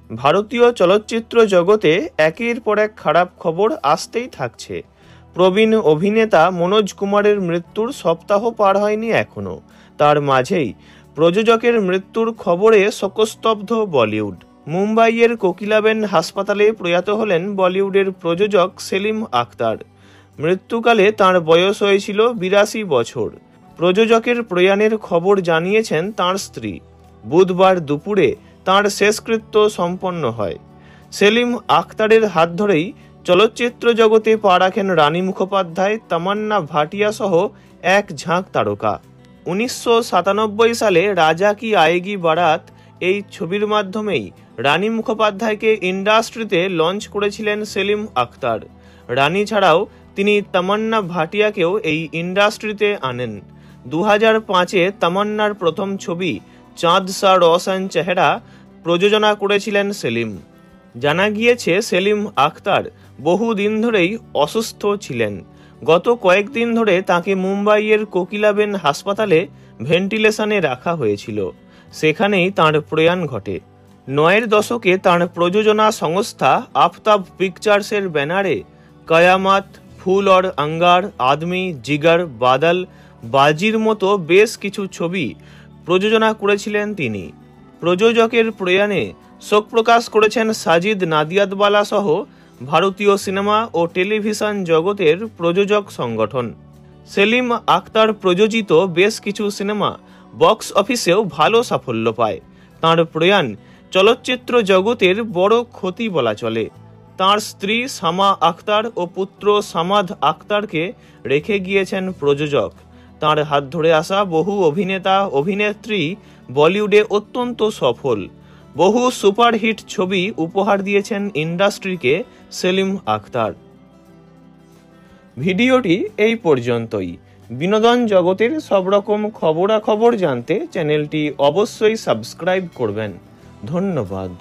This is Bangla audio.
ভারতীয় চলচ্চিত্র জগতে একের পর এক খারাপ খবর আসতেই থাকছে। প্রবীণ অভিনেতা মনোজ কুমারের মৃত্যুর সপ্তাহ পার হয়নি এখনও। তার মাঝেই প্রযোজকের মৃত্যুর খবরে শোকস্তব্ধ বলিউড। মুম্বাইয়ের কোকিলাবেন হাসপাতালে প্রয়াত হলেন বলিউডের প্রযোজক সেলিম আখতার। মৃত্যুকালে তাঁর বয়স হয়েছিল 82 বছর। প্রযোজকের প্রয়াণের খবর জানিয়েছেন তাঁর স্ত্রী। বুধবার দুপুরে তাঁর শেষকৃত্য সম্পন্ন হয়। সেলিম আখতারের হাত ধরেই চলচ্চিত্র জগতে পা রাখেন রানী মুখোপাধ্যায়, তামান্না ভাটিয়া সহ এক ঝাঁক তারকা। 1997 সালে রাজা কি আয়েগি বারাত এই ছবির মাধ্যমেই রানী মুখোপাধ্যায়কে ইন্ডাস্ট্রিতে লঞ্চ করেছিলেন সেলিম আখতার। রানী ছাড়াও তিনি তামান্না ভাটিয়াকেও এই ইন্ডাস্ট্রিতে আনেন। 2005-এ তামান্নার প্রথম ছবি চাঁদ সা রোশন চেহারা প্রযোজনা করেছিলেন সেলিম। জানা গিয়েছে সেলিম আখতার বহুদিন ধরেই অসুস্থ ছিলেন। গত কয়েকদিন ধরে তাকে মুম্বাইয়ের কোকিলাবেন হাসপাতালে ভেন্টিলেশনে রাখা হয়েছিল। সেখানেই তাঁর প্রয়াণ ঘটে। 9-এর দশকে তাঁর প্রযোজনা সংস্থা আফতাব পিকচার্সের ব্যানারে কয়ামত, ফুল और अंगार, আদমি, জিগার, বাদল, বাজির মতো বেশ কিছু ছবি প্রযোজনা করেছিলেন তিনি। প্রযোজকের প্রয়াণে শোক প্রকাশ করেছেন সাজিদ নাদিয়াদওয়ালা সহ ভারতীয় সিনেমা ও টেলিভিশন জগতের প্রযোজক সংগঠন। সেলিম আখতার প্রযোজিত বেশ কিছু সিনেমা বক্স অফিসেও ভালো সাফল্য পায়। তাঁর প্রয়াণ চলচ্চিত্র জগতের বড় ক্ষতি বলা চলে। তাঁর স্ত্রী শামা আখতার ও পুত্র সামাদ আখতারকে রেখে গিয়েছেন প্রযোজক। তাঁর হাত ধরে আসা বহু অভিনেতা অভিনেত্রী বলিউডে অত্যন্ত সফল। বহু সুপারহিট ছবি উপহার দিয়েছেন ইন্ডাস্ট্রিকে সেলিম আখতার। ভিডিওটি এই পর্যন্তই। বিনোদন জগতের সব রকম খবরাখবর জানতে চ্যানেলটি অবশ্যই সাবস্ক্রাইব করবেন। ধন্যবাদ।